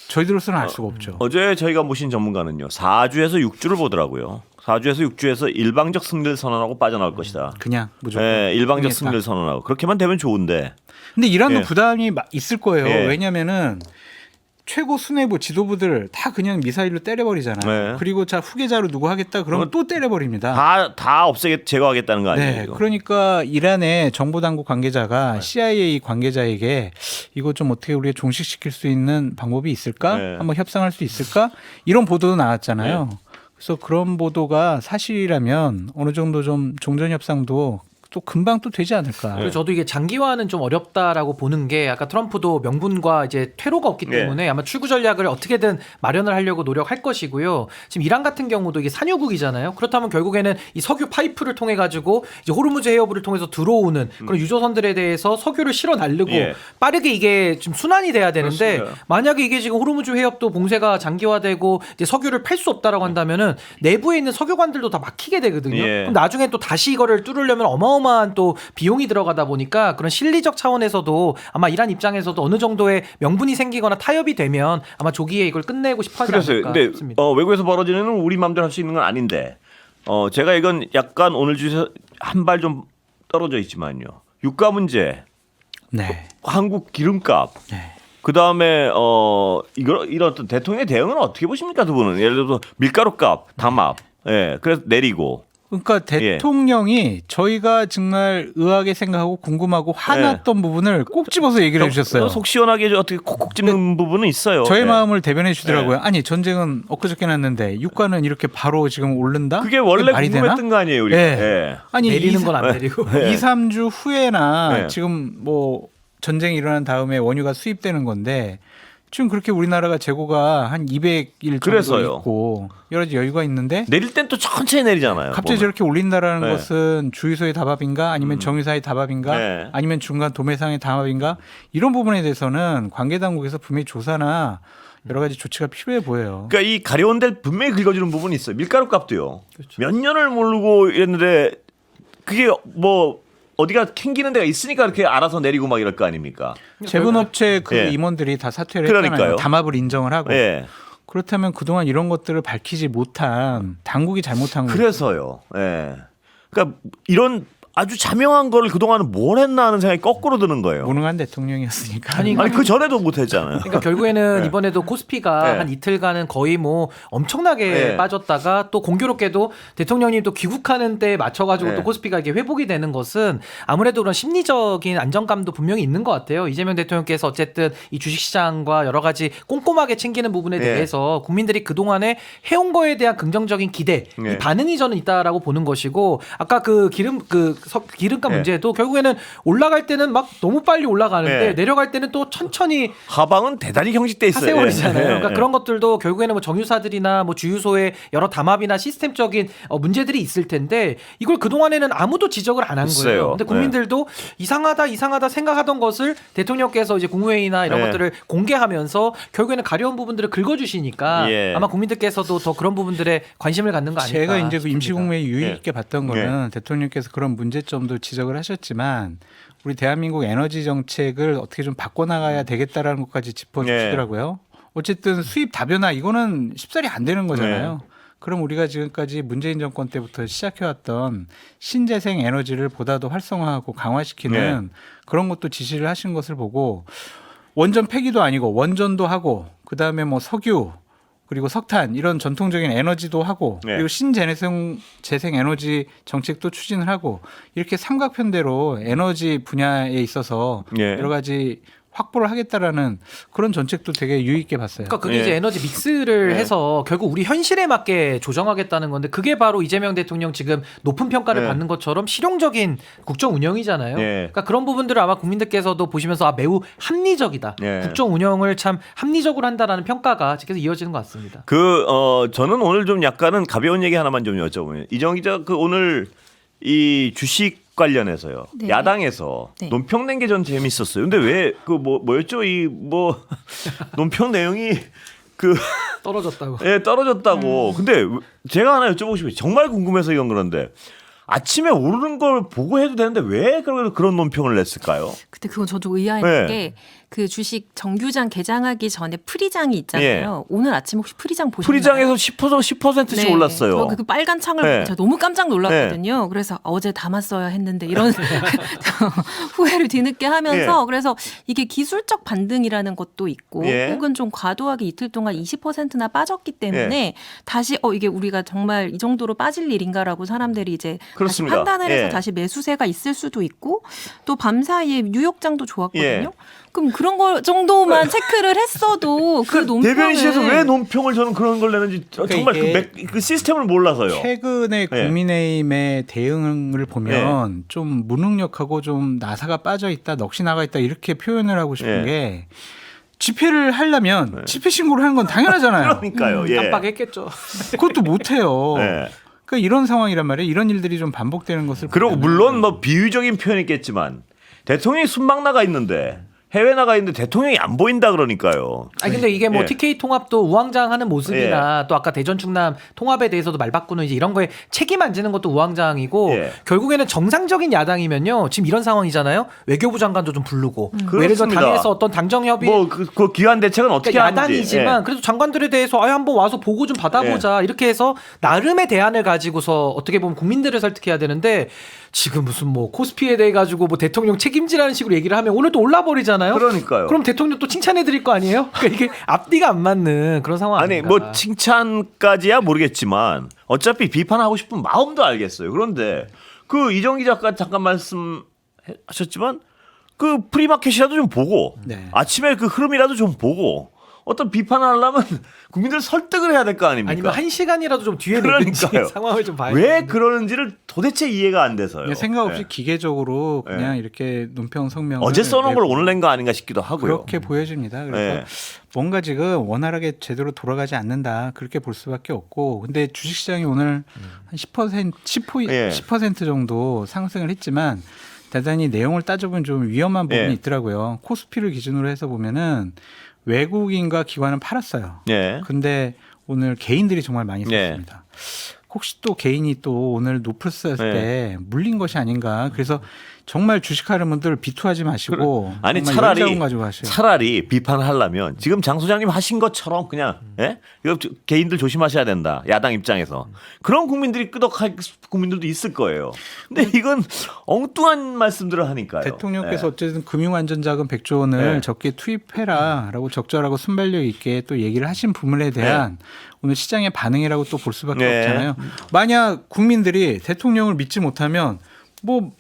저희들로서는 알 수가 없죠. 어제 저희가 모신 전문가는요. 4주에서 6주를 보더라고요. 4주에서 6주에서 일방적 승리를 선언하고 빠져나올 것이다. 그냥 무조건. 예, 일방적 승리했다. 승리를 선언하고 그렇게만 되면 좋은데. 근데 이란도 예. 부담이 있을 거예요. 예. 왜냐면은 최고 수뇌부 지도부들 다 그냥 미사일로 때려버리잖아요. 네. 그리고 자 후계자로 누구 하겠다 그러면 또 때려버립니다. 다 제거하겠다는 거 아니에요? 네, 이거? 그러니까 이란의 정보 당국 관계자가 CIA 관계자에게 이거 좀 어떻게 우리가 종식시킬 수 있는 방법이 있을까? 네. 한번 협상할 수 있을까? 이런 보도도 나왔잖아요. 그래서 그런 보도가 사실이라면 어느 정도 좀 종전 협상도 또 금방 또 되지 않을까. 그리고 저도 이게 장기화는 좀 어렵다라고 보는 게 아까 트럼프도 명분과 이제 퇴로가 없기 때문에 아마 출구 전략을 어떻게든 마련을 하려고 노력할 것이고요. 지금 이란 같은 경우도 이게 산유국이잖아요. 그렇다면 결국에는 이 석유 파이프를 통해 가지고 이제 호르무즈 해협을 통해서 들어오는 그런 유조선들에 대해서 석유를 실어 날르고 예. 빠르게 이게 좀 순환이 돼야 되는데 그렇습니다. 만약에 이게 지금 호르무즈 해협도 봉쇄가 장기화되고 이제 석유를 팔 수 없다라고 한다면은 내부에 있는 석유관들도 다 막히게 되거든요. 예. 그럼 나중에 또 다시 이거를 뚫으려면 어마어마한 또 비용이 들어가다 보니까 그런 실리적 차원에서도 아마 이란 입장에서도 어느 정도의 명분이 생기거나 타협이 되면 아마 조기에 이걸 끝내고 싶어 하지 그래서요. 않을까 근데 싶습니다. 외국에서 벌어지는 일은 우리 마음대로 할 수 있는 건 아닌데 제가 이건 약간 오늘 주에서 한 발 좀 떨어져 있지만요. 유가 문제, 네. 한국 기름값, 네. 그 다음에 이런 어떤 대통령의 대응은 어떻게 보십니까 두 분은? 예를 들어서 밀가루값, 담합, 그래서 내리고. 그러니까 대통령이 저희가 정말 의아하게 생각하고 궁금하고 화났던 부분을 꼭 집어서 얘기를 해주셨어요. 속 시원하게 어떻게 콕콕 집는 부분은 있어요. 저의 예. 마음을 대변해 주더라고요. 아니 전쟁은 엊그저께 났는데 유가는 이렇게 바로 지금 오른다? 그게 원래 말이 궁금했던 거 아니에요, 우리가? 예. 예. 아니 내리는 건 안 내리고 2, 3주 후에나 네. 지금 뭐 전쟁이 일어난 다음에 원유가 수입되는 건데 지금 그렇게 우리나라가 재고가 한 200일 정도 그래서요. 있고 여러 가지 여유가 있는데 내릴 땐 또 천천히 내리잖아요. 갑자기 보면. 저렇게 올린다라는 네. 것은 주유소의 다밥인가 아니면 정유사의 다밥인가 네. 아니면 중간 도매상의 다밥인가 이런 부분에 대해서는 관계 당국에서 분명히 조사나 여러 가지 조치가 필요해 보여요. 그러니까 이 가려운 데를 분명히 긁어주는 부분이 있어요. 밀가루 값도요. 그렇죠. 몇 년을 모르고 이랬는데 그게 뭐 어디가 캥기는 데가 있으니까 이렇게 알아서 내리고 막 이럴 거 아닙니까? 제분업체 그 예. 임원들이 다 사퇴를 그러니까요. 했잖아요. 담합을 인정을 하고. 예. 그렇다면 그동안 이런 것들을 밝히지 못한 당국이 잘못한 거예요. 그래서요. 예. 그러니까 이런 아주 자명한 거를 그동안은 뭘 했나 하는 생각이 거꾸로 드는 거예요. 무능한 대통령이었으니까. 아니, 아니 그 전에도 못 했잖아요. 그러니까 결국에는 네. 이번에도 코스피가 네. 한 이틀간은 거의 뭐 엄청나게 네. 빠졌다가 또 공교롭게도 대통령님 또 귀국하는 때에 맞춰가지고 네. 또 코스피가 이게 회복이 되는 것은 아무래도 그런 심리적인 안정감도 분명히 있는 것 같아요. 이재명 대통령께서 어쨌든 이 주식시장과 여러 가지 꼼꼼하게 챙기는 부분에 네. 대해서 국민들이 그동안에 해온 거에 대한 긍정적인 기대, 네. 이 반응이 저는 있다라고 보는 것이고 아까 그 기름값 네. 문제도 결국에는 올라갈 때는 막 너무 빨리 올라가는데 네. 내려갈 때는 또 천천히 하방은 대단히 경직돼 있어요. 하세월이잖아요. 예. 그러니까 예. 그런 것들도 결국에는 뭐 정유사들이나 뭐 주유소의 여러 담합이나 시스템적인 문제들이 있을 텐데 이걸 그 동안에는 아무도 지적을 안 한 있어요. 거예요. 근데 국민들도 이상하다 생각하던 것을 대통령께서 이제 국무회의나 이런 네. 것들을 공개하면서 결국에는 가려운 부분들을 긁어주시니까 예. 아마 국민들께서도 더 그런 부분들에 관심을 갖는 거 아닐까? 제가 이제 그 싶습니다. 임시국무회의 유의 예. 있게 봤던 거는 대통령께서 그런 문제점도 지적을 하셨지만 우리 대한민국 에너지 정책을 어떻게 좀 바꿔나가야 되겠다라는 것까지 짚어주시더라고요. 어쨌든 수입 다변화 이거는 쉽사리 안 되는 거잖아요. 그럼 우리가 지금까지 문재인 정권 때부터 시작해왔던 신재생 에너지를 보다 더 활성화하고 강화시키는 그런 것도 지시를 하신 것을 보고 원전 폐기도 아니고 원전도 하고 그다음에 뭐 석유 그리고 석탄 이런 전통적인 에너지도 하고 그리고 신재생 에너지 정책도 추진을 하고 이렇게 삼각편대로 에너지 분야에 있어서 예. 여러 가지 확보를 하겠다라는 그런 정책도 되게 유익게 봤어요. 그러니까 그게 예. 이제 에너지 믹스를 예. 해서 결국 우리 현실에 맞게 조정하겠다는 건데 그게 바로 이재명 대통령 지금 높은 평가를 예. 받는 것처럼 실용적인 국정 운영이잖아요. 예. 그러니까 그런 부분들을 아마 국민들께서도 보시면서 매우 합리적이다. 예. 국정 운영을 참 합리적으로 한다라는 평가가 계속 이어지는 것 같습니다. 저는 오늘 좀 약간은 가벼운 얘기 하나만 좀 여쭤보면 이정 기자 오늘 이 주식 관련해서요. 네. 야당에서 네. 논평 낸 게 전 재밌었어요. 근데 왜 뭐였죠? 논평 내용이 떨어졌다고. 떨어졌다고. 근데 제가 하나 여쭤보고 싶어요. 정말 궁금해서 이건 그런데 아침에 오르는 걸 보고 해도 되는데 왜 그런 논평을 냈을까요? 근데 그건 저도 의아했던 네. 게 그 주식 정규장 개장하기 전에 프리장이 있잖아요. 오늘 아침 혹시 프리장 보셨나요? 프리장에서 10%씩 올랐어요. 저 그 빨간 창을 네. 보고 제가 너무 깜짝 놀랐거든요. 그래서 어제 담았어야 했는데 이런 후회를 뒤늦게 하면서 그래서 이게 기술적 반등이라는 것도 있고 예. 혹은 좀 과도하게 이틀 동안 20%나 빠졌기 때문에 다시 이게 우리가 정말 이 정도로 빠질 일인가라고 사람들이 이제 그렇습니다. 다시 판단을 해서 예. 다시 매수세가 있을 수도 있고 또 밤사이에 뉴욕장도 좋았거든요. 예. 그럼 그런 거 정도만 체크를 했어도 그 논평을 대변인실에서 왜 논평을 저는 그런 걸 내는지 정말 이게 그 시스템을 몰라서요. 최근에 예. 국민의힘의 대응을 보면 좀 무능력하고 좀 나사가 빠져 있다, 넋이 나가 있다 이렇게 표현을 하고 싶은 예. 게 집회를 하려면 집회 신고를 하는 건 당연하잖아요. 그러니까요. 예. 깜빡했겠죠. 그것도 못 해요. 예. 그러니까 이런 상황이란 말이에요. 이런 일들이 좀 반복되는 것을 그리고 보면은 물론 뭐 비유적인 표현이겠지만 대통령이 순방 나가 있는데 해외 나가 있는데 대통령이 안 보인다 그러니까요. 아니 근데 이게 뭐 예. TK 통합도 우왕좌왕하는 모습이나 또 아까 대전 충남 통합에 대해서도 말 바꾸는 이제 이런 거에 책임 안 지는 것도 우왕좌왕이고 예. 결국에는 정상적인 야당이면요 지금 이런 상황이잖아요 외교부 장관도 좀 부르고 뭐 예를 들어 그렇습니다. 당에서 어떤 당정 협의 그 기한 대책은 어떻게 그러니까 하는지. 야당이지만 예. 그래도 장관들에 대해서 한번 와서 보고 좀 받아보자 이렇게 해서 나름의 대안을 가지고서 어떻게 보면 국민들을 설득해야 되는데 지금 무슨 뭐 코스피에 대해 가지고 뭐 대통령 책임지라는 식으로 얘기를 하면 오늘 또 올라 버리잖아요. 그러니까요. 그럼 대통령 또 칭찬해 드릴 거 아니에요? 그러니까 이게 앞뒤가 안 맞는 그런 상황 아니 아닌가. 뭐 칭찬까지야 모르겠지만 어차피 비판하고 싶은 마음도 알겠어요. 그런데 그 이정 기자가 잠깐 말씀하셨지만 그 프리마켓이라도 좀 보고 네. 아침에 그 흐름이라도 좀 보고 어떤 비판을 하려면 국민들 설득을 해야 될 거 아닙니까? 아니면 한 시간이라도 좀 뒤에 내든지 그러니까요. 상황을 좀 봐야 왜 되는데. 그러는지를 도대체 이해가 안 돼서요. 그냥 생각 없이 예. 기계적으로 그냥 이렇게 논평 성명을 어제 써놓은 걸 내고 오늘 낸 거 아닌가 싶기도 하고요. 그렇게 보여집니다. 그래서 네. 뭔가 지금 원활하게 제대로 돌아가지 않는다 그렇게 볼 수밖에 없고 근데 주식시장이 오늘 한 10% 정도 상승을 했지만 대단히 내용을 따져보면 좀 위험한 부분이 예. 있더라고요. 코스피를 기준으로 해서 보면은 외국인과 기관은 팔았어요. 예. 근데 오늘 개인들이 정말 많이 네. 썼습니다. 혹시 또 개인이 또 오늘 높을 때 네. 물린 것이 아닌가. 그래서 정말 주식하는 분들 비투하지 마시고 아니 정말 열자금 가지고 하셔요. 차라리 비판을 하려면 지금 장 소장님 하신 것처럼 그냥 이거 개인들 조심하셔야 된다. 야당 입장에서 그런 국민들이 끄덕할 국민들도 있을 거예요. 근데 이건 엉뚱한 말씀들을 하니까요. 대통령께서 예. 어쨌든 금융안전자금 100조 원을 네. 적게 투입해라라고 적절하고 순발력 있게 또 얘기를 하신 부분에 대한 오늘 시장의 반응이라고 또 볼 수밖에 네. 없잖아요. 만약 국민들이 대통령을 믿지 못하면 뭐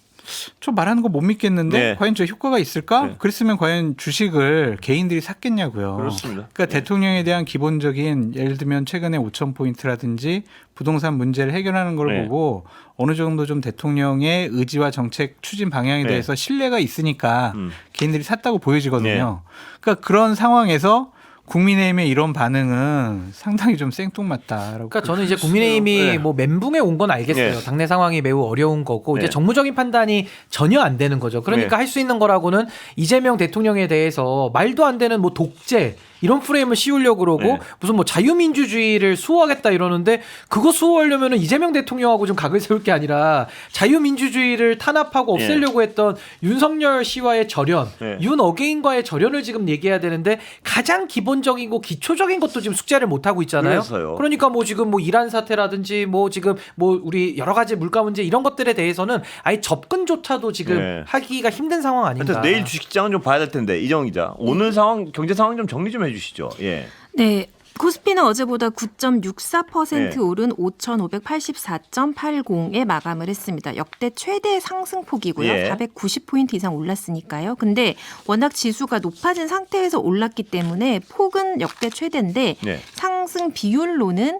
저 말하는 거 못 믿겠는데 네. 과연 저 효과가 있을까? 네. 그랬으면 과연 주식을 개인들이 샀겠냐고요. 그렇습니다. 그러니까 대통령에 대한 기본적인 예를 들면 최근에 5천 포인트라든지 부동산 문제를 해결하는 걸 네. 보고 어느 정도 좀 대통령의 의지와 정책 추진 방향에 네. 대해서 신뢰가 있으니까 개인들이 샀다고 보여지거든요. 그러니까 그런 상황에서 국민의힘의 이런 반응은 상당히 좀 생뚱맞다라고. 그러니까 저는 이제 국민의힘이 네. 뭐 멘붕에 온 건 알겠어요. 네. 당내 상황이 매우 어려운 거고 이제 네. 정무적인 판단이 전혀 안 되는 거죠. 그러니까 네. 할 수 있는 거라고는 이재명 대통령에 대해서 말도 안 되는 뭐 독재 이런 프레임을 씌우려고 그러고 네. 무슨 뭐 자유민주주의를 수호하겠다 이러는데 그거 수호하려면은 이재명 대통령하고 좀 각을 세울 게 아니라 자유민주주의를 탄압하고 없애려고 했던 윤석열 씨와의 절연, 네. 윤 어게인과의 절연을 지금 얘기해야 되는데 가장 기본적이고 기초적인 것도 지금 숙제를 못 하고 있잖아요. 그래서요. 그러니까 뭐 지금 뭐 이란 사태라든지 뭐 지금 뭐 우리 여러 가지 물가 문제 이런 것들에 대해서는 아예 접근조차도 지금 네. 하기가 힘든 상황 아닌가. 하여튼 내일 주식시장은 좀 봐야 될 텐데 이정 기자 오늘 상황 경제 상황 좀 정리 좀 해주시죠. 예. 네. 코스피는 어제보다 9.64% 네. 오른 5,584.80에 마감을 했습니다. 역대 최대 상승폭이고요. 예. 490포인트 이상 올랐으니까요. 근데 워낙 지수가 높아진 상태에서 올랐기 때문에 폭은 역대 최대인데 네. 상승 비율로는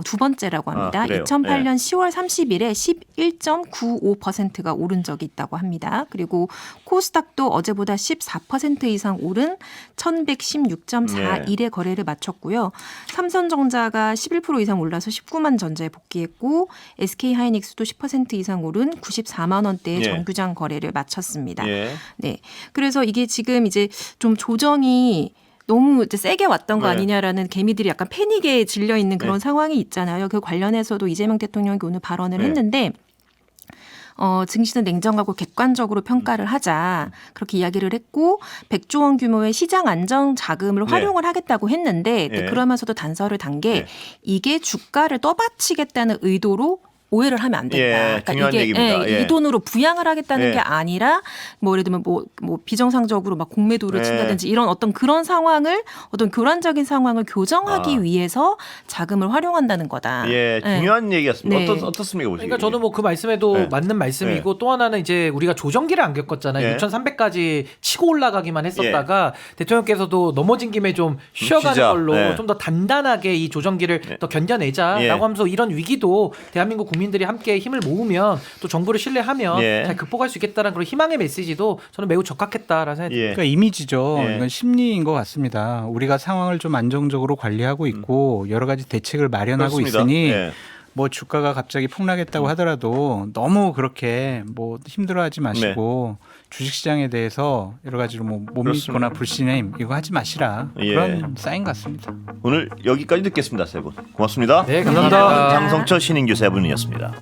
두 번째라고 합니다. 그래요? 2008년 10월 30일에 11.95%가 오른 적이 있다고 합니다. 그리고 코스닥도 어제보다 14% 이상 오른 1116.41의 거래를 마쳤고요. 삼성전자가 11% 이상 올라서 19만 전자에 복귀했고 SK하이닉스도 10% 이상 오른 94만 원대의 예. 정규장 거래를 마쳤습니다. 예. 네. 그래서 이게 지금 이제 좀 조정이 너무 이제 세게 왔던 거 네. 아니냐라는 개미들이 약간 패닉에 질려 있는 그런 네. 상황이 있잖아요. 그 관련해서도 이재명 대통령이 오늘 발언을 네. 했는데 증시는 냉정하고 객관적으로 평가를 하자 그렇게 이야기를 했고 100조 원 규모의 시장 안정 자금을 네. 활용을 하겠다고 했는데 네. 그러면서도 단서를 단 게 네. 이게 주가를 떠받치겠다는 의도로 오해를 하면 안 된다. 예, 중요한 얘기입니다. 예. 이 돈으로 부양을 하겠다는 예. 게 아니라 뭐 예를 들면 뭐 비정상적으로 막 공매도를 예. 친다든지 이런 어떤 그런 상황을 어떤 교란적인 상황을 교정하기 위해서 자금을 활용한다는 거다. 예, 중요한 얘기였습니다. 네. 어떻습니까, 보시기에? 그러니까 저는 뭐 그 말씀에도 네. 맞는 말씀이고 또 하나는 이제 우리가 조정기를 안 겪었잖아요. 예. 6,300까지 치고 올라가기만 했었다가 대통령께서도 넘어진 김에 좀 쉬어가는 쉬자. 걸로 네. 좀 더 단단하게 이 조정기를 더 견뎌내자라고 예. 하면서 이런 위기도 대한민국 국민들이 함께 힘을 모으면 또 정부를 신뢰하면 예. 잘 극복할 수 있겠다는 그런 희망의 메시지도 저는 매우 적합했다라는 생각이 듭니다. 예. 그러니까 이미지죠. 예. 이건 심리인 것 같습니다. 우리가 상황을 좀 안정적으로 관리하고 있고 여러 가지 대책을 마련하고 그렇습니다. 있으니 예. 뭐 주가가 갑자기 폭락했다고 하더라도 너무 그렇게 뭐 힘들어하지 마시고 주식시장에 대해서 여러 가지로 뭐 못 그렇습니다. 믿거나 불신임 이거 하지 마시라 예. 그런 사인 같습니다. 오늘 여기까지 듣겠습니다, 세 분. 고맙습니다. 네, 감사합니다. 장성철 신인규 세 분이었습니다.